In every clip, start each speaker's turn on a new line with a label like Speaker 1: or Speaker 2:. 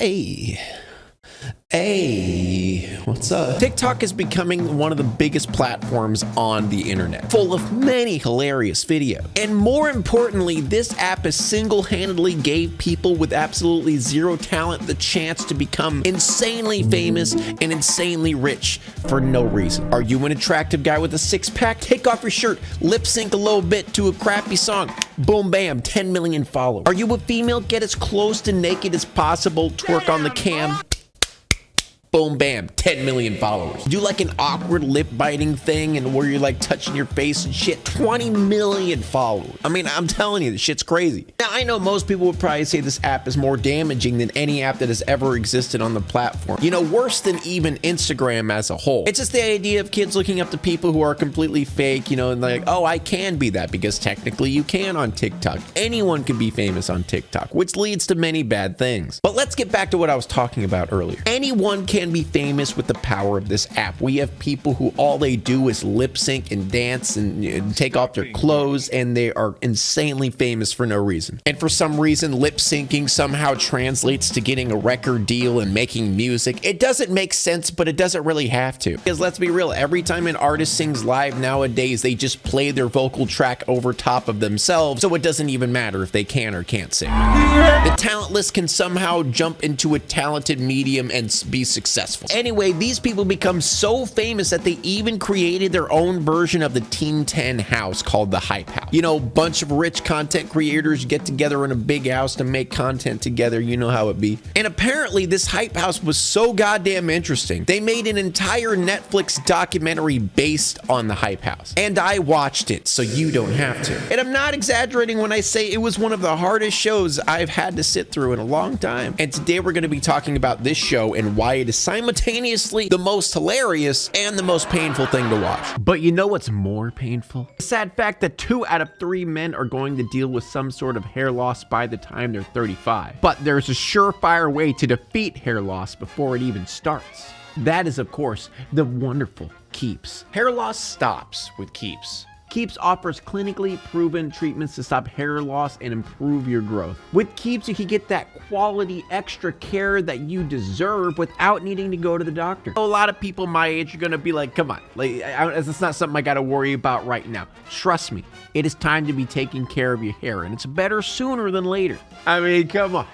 Speaker 1: Hey. Hey, what's up? TikTok is becoming one of the biggest platforms on the internet, full of many hilarious videos. And more importantly, this app has single-handedly gave people with absolutely zero talent the chance to become insanely famous and insanely rich for no reason. Are you an attractive guy with a six-pack? Take off your shirt, lip sync a little bit to a crappy song. Boom, bam, 10 million followers. Are you a female? Get as close to naked as possible, twerk on the cam. Boom, bam, 10 million followers. Do like an awkward lip biting thing and where you're like touching your face and shit, 20 million followers. I mean, I'm telling you, this shit's crazy. Now, I know most people would probably say this app is more damaging than any app that has ever existed on the platform. You know, worse than even Instagram as a whole. It's just the idea of kids looking up to people who are completely fake, you know, and like, oh, I can be that because technically you can on TikTok. Anyone can be famous on TikTok, which leads to many bad things. But let's get back to what I was talking about earlier. Anyone can be famous with the power of this app. We have people who all they do is lip sync and dance and take off their clothes, and they are insanely famous for no reason. And for some reason, lip syncing somehow translates to getting a record deal and making music. It doesn't make sense, but it doesn't really have to. Because let's be real, every time an artist sings live nowadays, they just play their vocal track over top of themselves, so it doesn't even matter if they can or can't sing. The talentless can somehow jump into a talented medium and be successful. Anyway, these people become so famous that they even created their own version of the Team 10 house called the Hype House. You know, bunch of rich content creators get together in a big house to make content together. You know how it be. And apparently this Hype House was so goddamn interesting. They made an entire Netflix documentary based on the Hype House. And I watched it, so you don't have to. And I'm not exaggerating when I say it was one of the hardest shows I've had to sit through in a long time. And today we're going to be talking about this show and why it is simultaneously the most hilarious and the most painful thing to watch. But you know what's more painful? The sad fact that 2 out of 3 men are going to deal with some sort of hair loss by the time they're 35. But there's a surefire way to defeat hair loss before it even starts. That is, of course, the wonderful Keeps. Hair loss stops with Keeps. Keeps offers clinically proven treatments to stop hair loss and improve your growth. With Keeps, you can get that quality extra care that you deserve without needing to go to the doctor. A lot of people my age are gonna be like, come on, like, it's not something I gotta worry about right now. Trust me, it is time to be taking care of your hair, and it's better sooner than later. I mean, come on.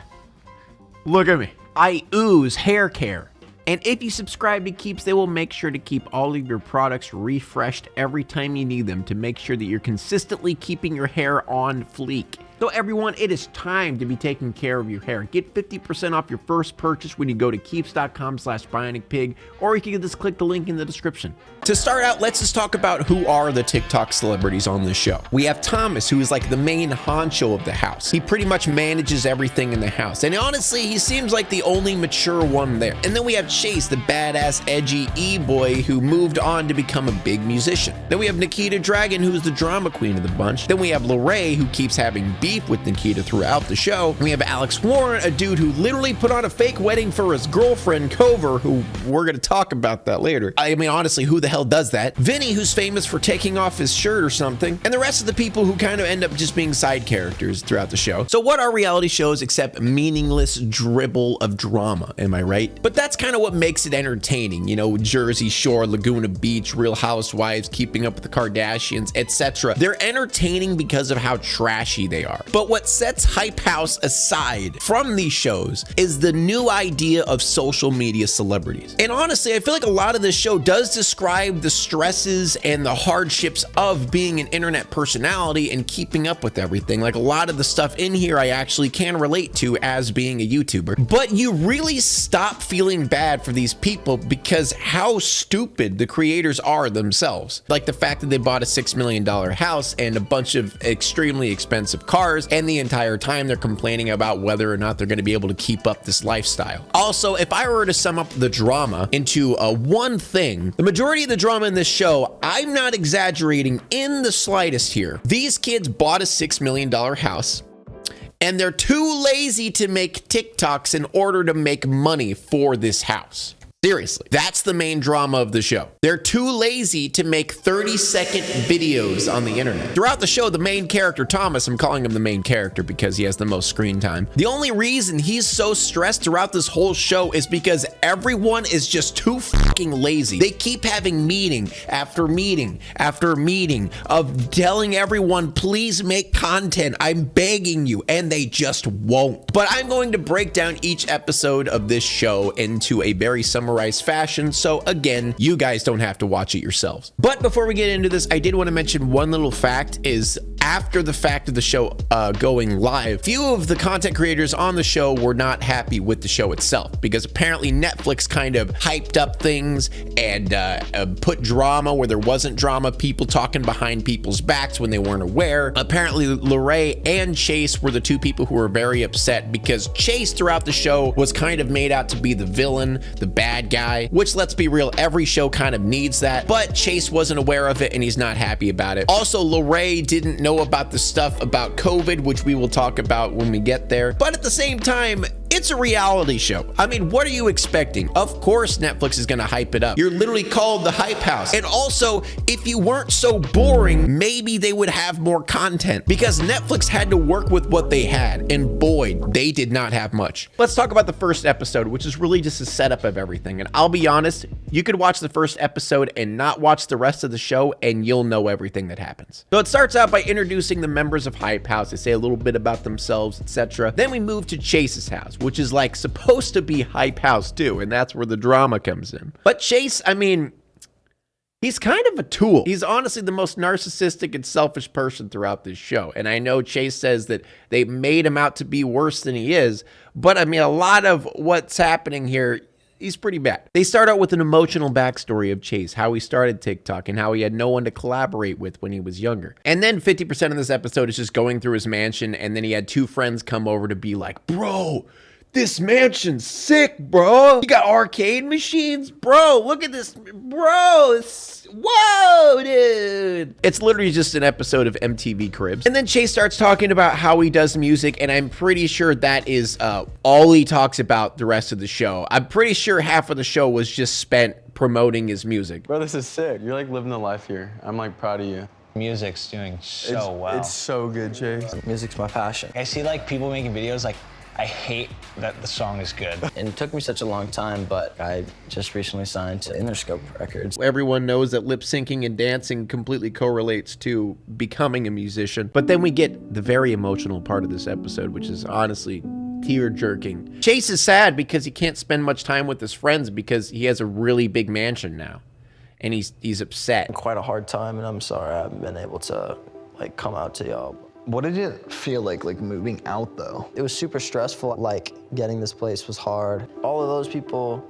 Speaker 1: Look at me. I ooze hair care. And if you subscribe to Keeps, they will make sure to keep all of your products refreshed every time you need them to make sure that you're consistently keeping your hair on fleek. So everyone, it is time to be taking care of your hair. Get 50% off your first purchase when you go to keeps.com/Bionicpig, or you can just click the link in the description. To start out, let's just talk about who are the TikTok celebrities on this show. We have Thomas, who is like the main honcho of the house. He pretty much manages everything in the house. And honestly, he seems like the only mature one there. And then we have Chase, the badass, edgy e-boy who moved on to become a big musician. Then we have Nikita Dragon, who's the drama queen of the bunch. Then we have Lorray, who keeps having beef with Nikita throughout the show. We have Alex Warren, a dude who literally put on a fake wedding for his girlfriend, Cover, who we're going to talk about that later. I mean, honestly, who the hell does that? Vinny, who's famous for taking off his shirt or something. And the rest of the people who kind of end up just being side characters throughout the show. So what are reality shows except meaningless dribble of drama, am I right? But that's kind of what makes it entertaining. You know, Jersey Shore, Laguna Beach, Real Housewives, Keeping Up with the Kardashians, etc. They're entertaining because of how trashy they are. But what sets Hype House aside from these shows is the new idea of social media celebrities. And honestly, I feel like a lot of this show does describe the stresses and the hardships of being an internet personality and keeping up with everything. Like a lot of the stuff in here I actually can relate to as being a YouTuber. But you really stop feeling bad for these people because how stupid the creators are themselves. Like the fact that they bought a $6 million house and a bunch of extremely expensive cars, and the entire time they're complaining about whether or not they're going to be able to keep up this lifestyle. Also, if I were to sum up the drama into one thing, the majority of the drama in this show, I'm not exaggerating in the slightest here. These kids bought a $6 million house, and they're too lazy to make TikToks in order to make money for this house. Seriously, that's the main drama of the show. They're too lazy to make 30-second videos on the internet. Throughout the show, the main character, Thomas, I'm calling him the main character because he has the most screen time. The only reason he's so stressed throughout this whole show is because everyone is just too fucking lazy. They keep having meeting after meeting after meeting of telling everyone, please make content. I'm begging you, and they just won't. But I'm going to break down each episode of this show into a very summarized fashion, so again, you guys don't have to watch it yourselves. But before we get into this, I did want to mention one little fact is after the fact of the show going live, few of the content creators on the show were not happy with the show itself because apparently Netflix kind of hyped up things and put drama where there wasn't drama, people talking behind people's backs when they weren't aware. Apparently Lorray and Chase were the two people who were very upset because Chase throughout the show was kind of made out to be the villain, the bad guy, which let's be real, every show kind of needs that, but Chase wasn't aware of it and he's not happy about it. Also, Lorray didn't know about the stuff about COVID, which we will talk about when we get there, but at the same time, it's a reality show. I mean, what are you expecting? Of course Netflix is gonna hype it up. You're literally called the Hype House. And also, if you weren't so boring, maybe they would have more content because Netflix had to work with what they had. And boy, they did not have much. Let's talk about the first episode, which is really just a setup of everything. And I'll be honest, you could watch the first episode and not watch the rest of the show and you'll know everything that happens. So it starts out by introducing the members of Hype House. They say a little bit about themselves, etc. Then we move to Chase's house, which is like supposed to be Hype House too, and that's where the drama comes in. But Chase, I mean, he's kind of a tool. He's honestly the most narcissistic and selfish person throughout this show. And I know Chase says that they made him out to be worse than he is, but I mean, a lot of what's happening here, he's pretty bad. They start out with an emotional backstory of Chase, how he started TikTok and how he had no one to collaborate with when he was younger. And then 50% of this episode is just going through his mansion, and then he had two friends come over to be like, bro, this mansion's sick, bro. You got arcade machines? Bro, look at this. Bro, whoa, dude. It's literally just an episode of MTV Cribs. And then Chase starts talking about how he does music, and I'm pretty sure that is all he talks about the rest of the show. I'm pretty sure half of the show was just spent promoting his music.
Speaker 2: Bro, this is sick. You're like living the life here. I'm like proud of you.
Speaker 3: Music's doing so well.
Speaker 2: It's so good, Chase.
Speaker 4: Music's my passion.
Speaker 3: I see like people making videos like, I hate that the song is good.
Speaker 4: And it took me such a long time, but I just recently signed to Interscope Records.
Speaker 1: Everyone knows that lip syncing and dancing completely correlates to becoming a musician. But then we get the very emotional part of this episode, which is honestly tear-jerking. Chase is sad because he can't spend much time with his friends because he has a really big mansion now. And he's upset.
Speaker 4: Quite a hard time, and I'm sorry I haven't been able to like come out to y'all.
Speaker 5: What did it feel like moving out though?
Speaker 4: It was super stressful, like getting this place was hard. All of those people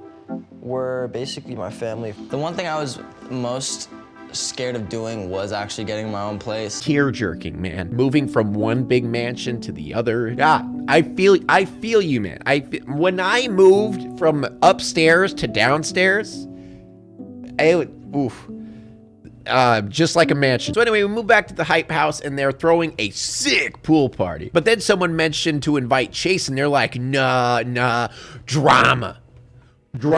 Speaker 4: were basically my family. The one thing I was most scared of doing was actually getting my own place.
Speaker 1: Tear-jerking, man. Moving from one big mansion to the other. God, I feel you, man. When I moved from upstairs to downstairs, just like a mansion. So anyway, we move back to the Hype House and they're throwing a sick pool party. But then someone mentioned to invite Chase and they're like, nah, drama.
Speaker 6: Do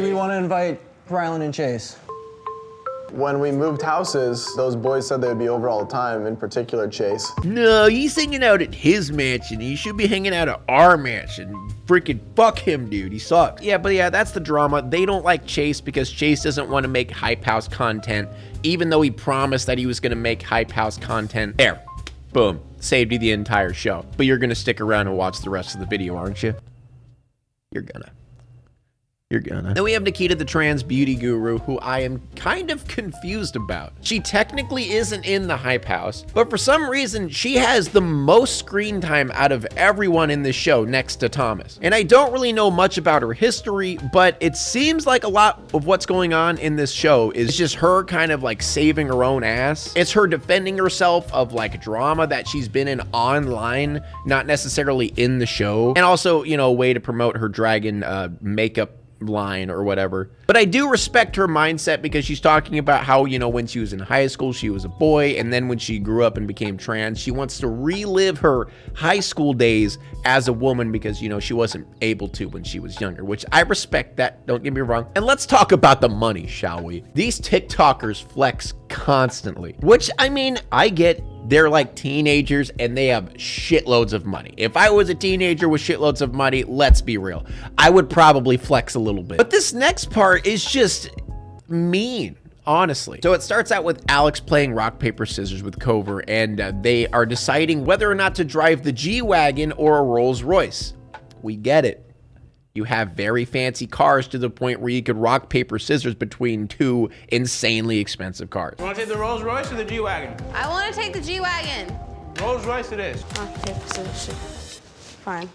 Speaker 6: we want to invite Rylan and Chase?
Speaker 2: When we moved houses, those boys said they would be over all the time, in particular Chase.
Speaker 1: No, he's hanging out at his mansion. He should be hanging out at our mansion. Freaking fuck him, dude. He sucks. Yeah, but yeah, that's the drama. They don't like Chase because Chase doesn't want to make Hype House content, even though he promised that he was going to make Hype House content. There. Boom. Saved you the entire show. But you're going to stick around and watch the rest of the video, aren't you? You're gonna. Then we have Nikita, the trans beauty guru, who I am kind of confused about. She technically isn't in the Hype House, but for some reason, she has the most screen time out of everyone in this show next to Thomas. And I don't really know much about her history, but it seems like a lot of what's going on in this show is just her kind of like saving her own ass. It's her defending herself of like drama that she's been in online, not necessarily in the show. And also, you know, a way to promote her dragon makeup line or whatever. But I do respect her mindset because she's talking about how, you know, when she was in high school, she was a boy. And then when she grew up and became trans, she wants to relive her high school days as a woman because, you know, she wasn't able to when she was younger, which I respect that. Don't get me wrong. And let's talk about the money, shall we? These TikTokers flex constantly, which, I mean, I get. They're like teenagers and they have shitloads of money. If I was a teenager with shitloads of money, let's be real, I would probably flex a little bit. But this next part is just mean, honestly. So it starts out with Alex playing rock, paper, scissors with Cover, and they are deciding whether or not to drive the G-Wagon or a Rolls Royce. We get it. You have very fancy cars to the point where you could rock, paper, scissors between two insanely expensive cars.
Speaker 7: You want to take the Rolls Royce or the G-Wagon?
Speaker 8: I want to take the G-Wagon.
Speaker 7: Rolls Royce it is.
Speaker 8: Okay, so fine.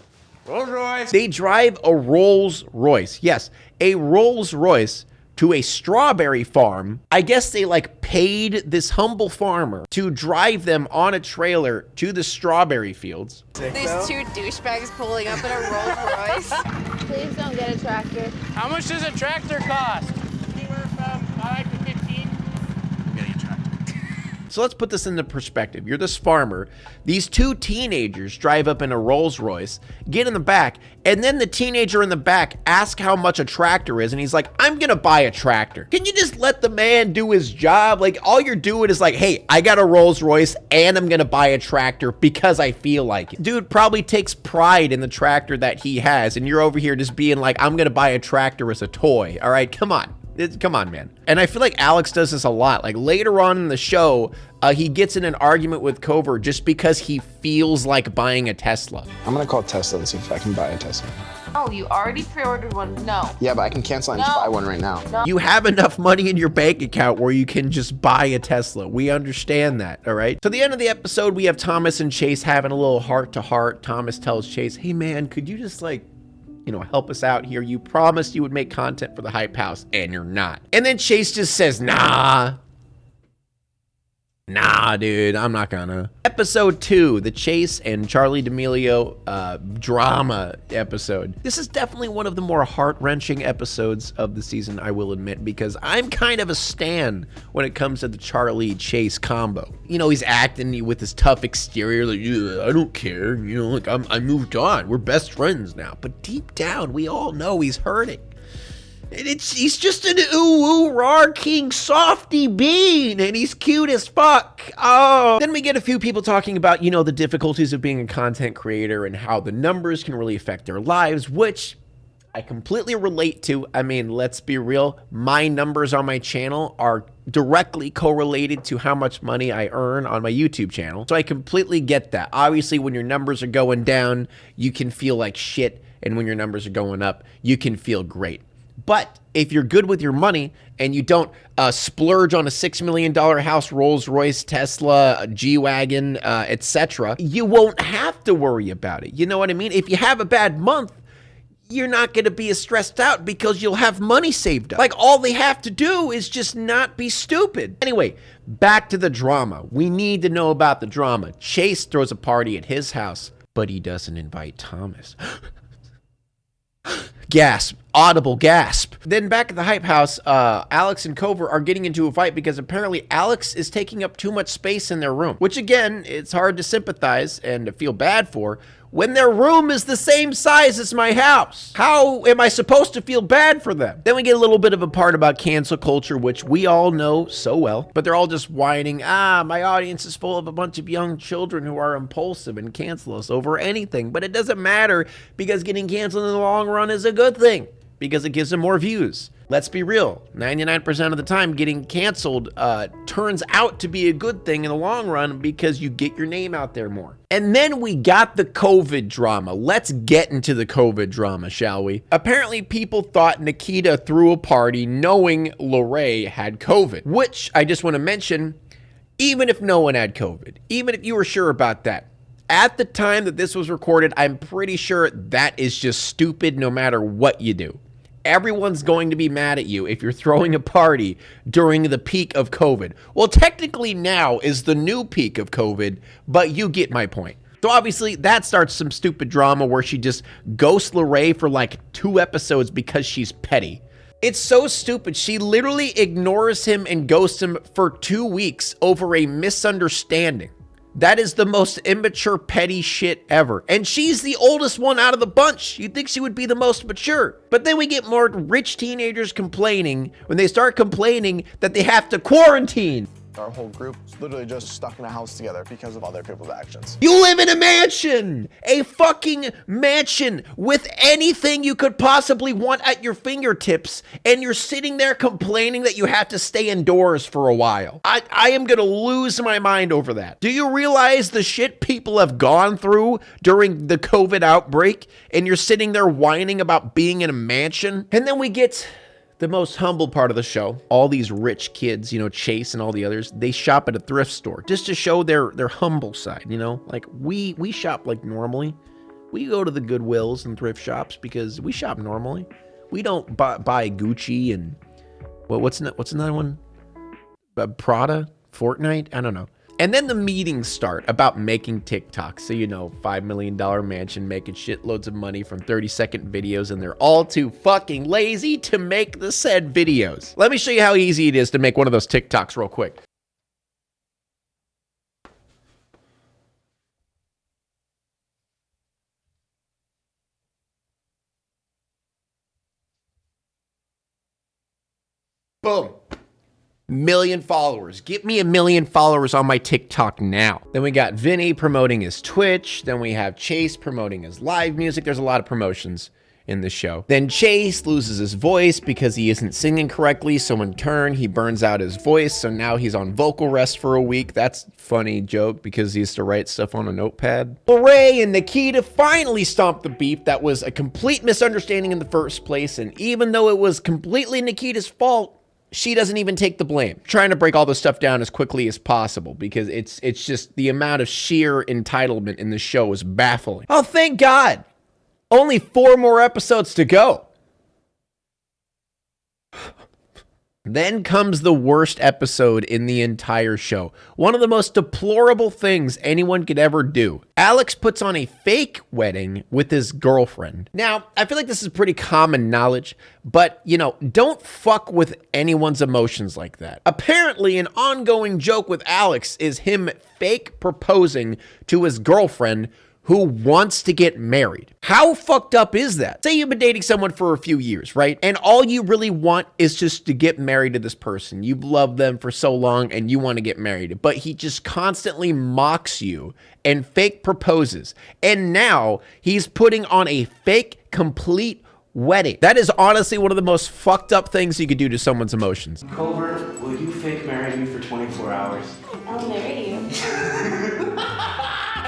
Speaker 7: Rolls Royce.
Speaker 1: They drive a Rolls Royce. Yes, a Rolls Royce to a strawberry farm. I guess they like paid this humble farmer to drive them on a trailer to the strawberry fields.
Speaker 8: These two douchebags pulling up in a Rolls Royce. Please don't get a tractor.
Speaker 7: How much does a tractor cost? Anywhere from 5 to 15. I'm getting a tractor.
Speaker 1: So let's put this into perspective. You're this farmer. These two teenagers drive up in a Rolls Royce, get in the back, and then the teenager in the back asks how much a tractor is, and he's like, I'm gonna buy a tractor. Can you just let the man do his job? Like, all you're doing is like, hey, I got a Rolls Royce and I'm gonna buy a tractor because I feel like it. Dude probably takes pride in the tractor that he has, and you're over here just being like, I'm gonna buy a tractor as a toy. All right, come on. Come on, man. And I feel like Alex does this a lot. Like later on in the show, he gets in an argument with Cover just because he feels like buying a Tesla.
Speaker 2: I'm gonna call Tesla and see if I can buy a Tesla.
Speaker 8: Oh, you already pre-ordered one? No.
Speaker 2: Yeah, but I can cancel and just buy one right now.
Speaker 1: You have enough money in your bank account where you can just buy a Tesla. We understand that, all right? So the end of the episode, we have Thomas and Chase having a little heart-to-heart. Thomas tells Chase, hey man, could you just like, you know, help us out here? You promised you would make content for the Hype House, and you're not. And then Chase just says, nah, dude, I'm not gonna. Episode 2, the Chase and Charlie D'Amelio drama episode. This is definitely one of the more heart-wrenching episodes of the season, I will admit, because I'm kind of a stan when it comes to the Charlie-Chase combo. You know, he's acting with this tough exterior, like, I don't care, you know, like, I moved on, we're best friends now. But deep down, we all know he's hurting. He's just an ooh-ooh-rar king softy bean, and he's cute as fuck. Oh. Then we get a few people talking about, you know, the difficulties of being a content creator and how the numbers can really affect their lives, which I completely relate to. I mean, let's be real. My numbers on my channel are directly correlated to how much money I earn on my YouTube channel. So I completely get that. Obviously, when your numbers are going down, you can feel like shit, and when your numbers are going up, you can feel great. But if you're good with your money and you don't splurge on a $6 million house, Rolls Royce, Tesla, G-Wagon, etc., you won't have to worry about it. You know what I mean? If you have a bad month, you're not going to be as stressed out because you'll have money saved up. Like, all they have to do is just not be stupid. Anyway, back to the drama. We need to know about the drama. Chase throws a party at his house, but he doesn't invite Thomas. Gasp. Audible gasp. Then back at the Hype House, Alex and Cover are getting into a fight because apparently Alex is taking up too much space in their room, which again, it's hard to sympathize and to feel bad for when their room is the same size as my house. How am I supposed to feel bad for them? Then we get a little bit of a part about cancel culture, which we all know so well, but they're all just whining, my audience is full of a bunch of young children who are impulsive and cancel us over anything. But it doesn't matter because getting canceled in the long run is a good thing, because it gives them more views. Let's be real, 99% of the time getting canceled turns out to be a good thing in the long run because you get your name out there more. And then we got the COVID drama. Let's get into the COVID drama, shall we? Apparently people thought Nikita threw a party knowing Lorraine had COVID, which I just want to mention, even if no one had COVID, even if you were sure about that, at the time that this was recorded, I'm pretty sure that is just stupid no matter what you do. Everyone's going to be mad at you if you're throwing a party during the peak of COVID. Well, technically now is the new peak of COVID, but you get my point. So obviously that starts some stupid drama where she just ghosts Lorraine for like 2 episodes because she's petty. It's so stupid. She literally ignores him and ghosts him for 2 weeks over a misunderstanding. That is the most immature, petty shit ever. And she's the oldest one out of the bunch. You'd think she would be the most mature. But then we get more rich teenagers complaining when they start complaining that they have to quarantine.
Speaker 2: Our whole group is literally just stuck in a house together because of other people's actions.
Speaker 1: You live in a mansion, a fucking mansion with anything you could possibly want at your fingertips, and you're sitting there complaining that you have to stay indoors for a while. I am gonna lose my mind over that. Do you realize the shit people have gone through during the COVID outbreak, and you're sitting there whining about being in a mansion? And then we get the most humble part of the show. All these rich kids, you know, Chase and all the others, they shop at a thrift store just to show their humble side, you know? Like, we shop like normally. We go to the Goodwills and thrift shops because we shop normally. We don't buy Gucci and what's another one? Prada? Fortnite? I don't know. And then the meetings start about making TikToks. So, you know, $5 million mansion making shitloads of money from 30-second videos, and they're all too fucking lazy to make the said videos. Let me show you how easy it is to make one of those TikToks real quick. Boom. Million followers. Get me 1 million followers on my TikTok now. Then we got Vinny promoting his Twitch. Then we have Chase promoting his live music. There's a lot of promotions in the show. Then Chase loses his voice because he isn't singing correctly. So in turn, he burns out his voice. So now he's on vocal rest for a week. That's a funny joke because he used to write stuff on a notepad. Lorraine and Nikita finally stomped the beef that was a complete misunderstanding in the first place. And even though it was completely Nikita's fault, she doesn't even take the blame. Trying to break all this stuff down as quickly as possible because it's just the amount of sheer entitlement in the show is baffling. Oh, thank God. Only 4 more episodes to go. Then comes the worst episode in the entire show. One of the most deplorable things anyone could ever do. Alex puts on a fake wedding with his girlfriend. Now, I feel like this is pretty common knowledge, but, you know, don't fuck with anyone's emotions like that. Apparently, an ongoing joke with Alex is him fake proposing to his girlfriend who wants to get married. How fucked up is that? Say you've been dating someone for a few years, right? And all you really want is just to get married to this person. You've loved them for so long and you want to get married, but he just constantly mocks you and fake proposes. And now he's putting on a fake complete wedding. That is honestly one of the most fucked up things you could do to someone's emotions.
Speaker 9: Covert, will you fake marry me for 24 hours?
Speaker 8: I'll marry you.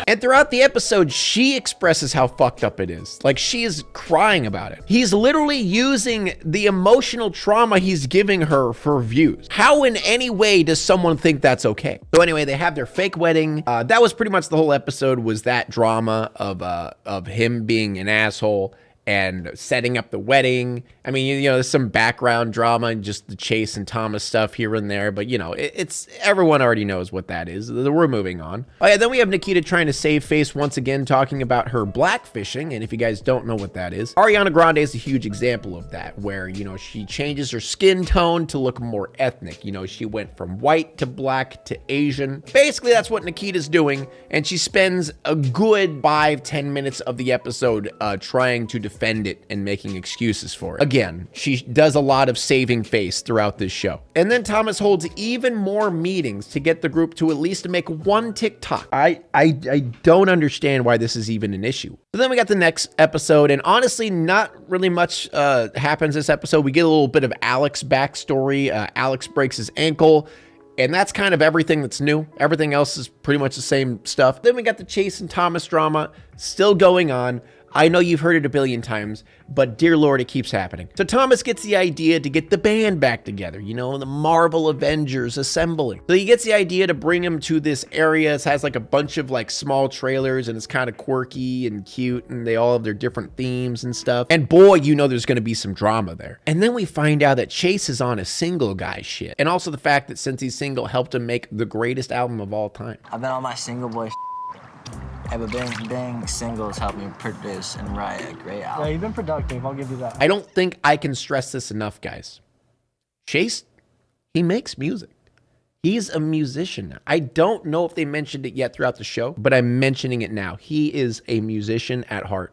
Speaker 1: And throughout the episode, she expresses how fucked up it is. Like, she is crying about it. He's literally using the emotional trauma he's giving her for views. How in any way does someone think that's okay? So anyway, they have their fake wedding. That was pretty much the whole episode, was that drama of him being an asshole and setting up the wedding. I mean, you know, there's some background drama and just the Chase and Thomas stuff here and there, but you know, it's everyone already knows what that is. We're moving on. Oh yeah, then we have Nikita trying to save face once again, talking about her blackfishing, and if you guys don't know what that is, Ariana Grande is a huge example of that, where, you know, she changes her skin tone to look more ethnic. You know, she went from white to black to Asian. Basically, that's what Nikita's doing, and she spends a good 5-10 minutes of the episode trying to defend it and making excuses for it. Again, she does a lot of saving face throughout this show. And then Thomas holds even more meetings to get the group to at least make one TikTok. I don't understand why this is even an issue. So then we got the next episode, and honestly, not really much happens this episode. We get a little bit of Alex backstory. Alex breaks his ankle, and that's kind of everything that's new. Everything else is pretty much the same stuff. Then we got the Chase and Thomas drama still going on. I know you've heard it a billion times, but dear Lord, it keeps happening. So Thomas gets the idea to get the band back together, you know, the Marvel Avengers assembling. So he gets the idea to bring them to this area. It has like a bunch of like small trailers, and it's kind of quirky and cute, and they all have their different themes and stuff. And boy, you know there's going to be some drama there. And then we find out that Chase is on a single guy shit. And also the fact that since he's single helped him make the greatest album of all time.
Speaker 4: I've been on my single boy. Hey, but being single has helped me produce and write a great album.
Speaker 6: Yeah, you've been productive. I'll give you that.
Speaker 1: I don't think I can stress this enough, guys. Chase, he makes music. He's a musician now. I don't know if they mentioned it yet throughout the show, but I'm mentioning it now. He is a musician at heart.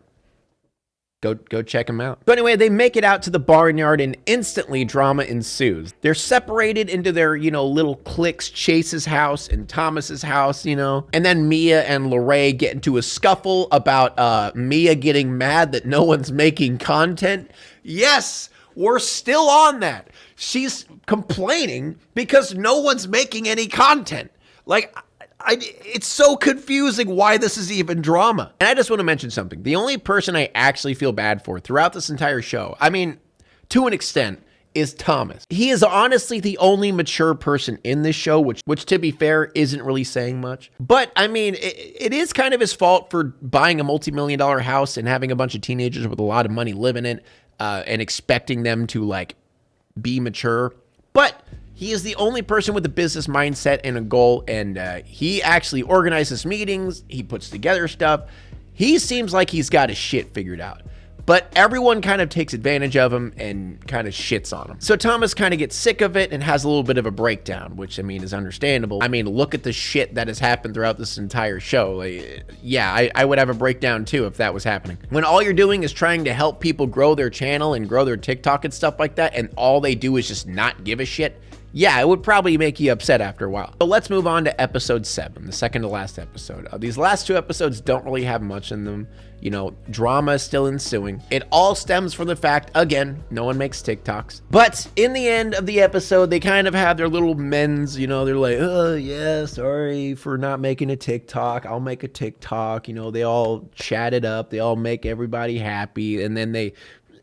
Speaker 1: Go check him out. So anyway, they make it out to the barnyard and instantly drama ensues. They're separated into their, little cliques, Chase's house and Thomas's house, And then Mia and Lorraine get into a scuffle about Mia getting mad that no one's making content. Yes, we're still on that. She's complaining because no one's making any content. Like, it's so confusing why this is even drama. And I just want to mention something. The only person I actually feel bad for throughout this entire show, I mean, to an extent, is Thomas. He is honestly the only mature person in this show, which to be fair, isn't really saying much. But I mean, it is kind of his fault for buying a multi-million-dollar house and having a bunch of teenagers with a lot of money living in it and expecting them to like be mature. But he is the only person with a business mindset and a goal, and he actually organizes meetings. He puts together stuff. He seems like he's got his shit figured out. But everyone kind of takes advantage of him and kind of shits on him. So Thomas kind of gets sick of it and has a little bit of a breakdown, which, I mean, is understandable. I mean, look at the shit that has happened throughout this entire show. Like, yeah, I would have a breakdown too if that was happening. When all you're doing is trying to help people grow their channel and grow their TikTok and stuff like that, and all they do is just not give a shit, yeah, it would probably make you upset after a while. So let's move on to episode 7, the second to last episode. These last 2 episodes don't really have much in them. Drama is still ensuing. It all stems from the fact, again, no one makes TikToks. But in the end of the episode, they kind of have their little mends, they're like, oh yeah, sorry for not making a TikTok. I'll make a TikTok. They all chat it up. They all make everybody happy. And then they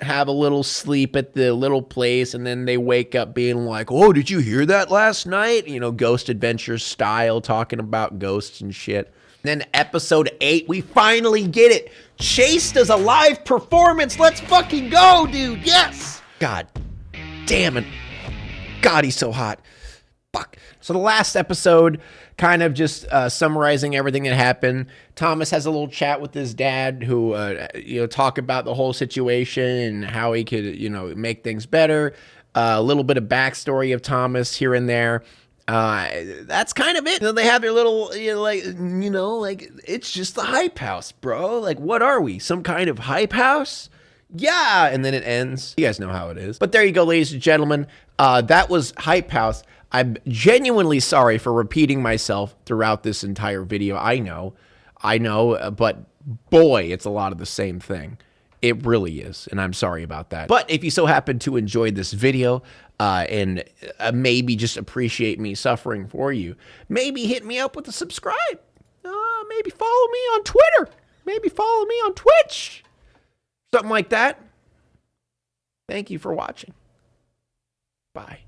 Speaker 1: have a little sleep at the little place, and then they wake up being like, oh, did you hear that last night? Ghost Adventures style, talking about ghosts and shit. Then episode 8, we finally get it. Chase does a live performance. Let's fucking go, dude. Yes. God damn it. God, he's so hot. Fuck. So the last episode, kind of just summarizing everything that happened. Thomas has a little chat with his dad who, talk about the whole situation and how he could, make things better. A little bit of backstory of Thomas here and there. That's kind of it. They have their little, it's just the hype house, bro. Like, what are we? Some kind of hype house? Yeah. And then it ends. You guys know how it is. But there you go, ladies and gentlemen. That was Hype House. I'm genuinely sorry for repeating myself throughout this entire video. I know, but boy, it's a lot of the same thing. It really is, and I'm sorry about that. But if you so happen to enjoy this video and maybe just appreciate me suffering for you, maybe hit me up with a subscribe. Maybe follow me on Twitter. Maybe follow me on Twitch. Something like that. Thank you for watching. Bye.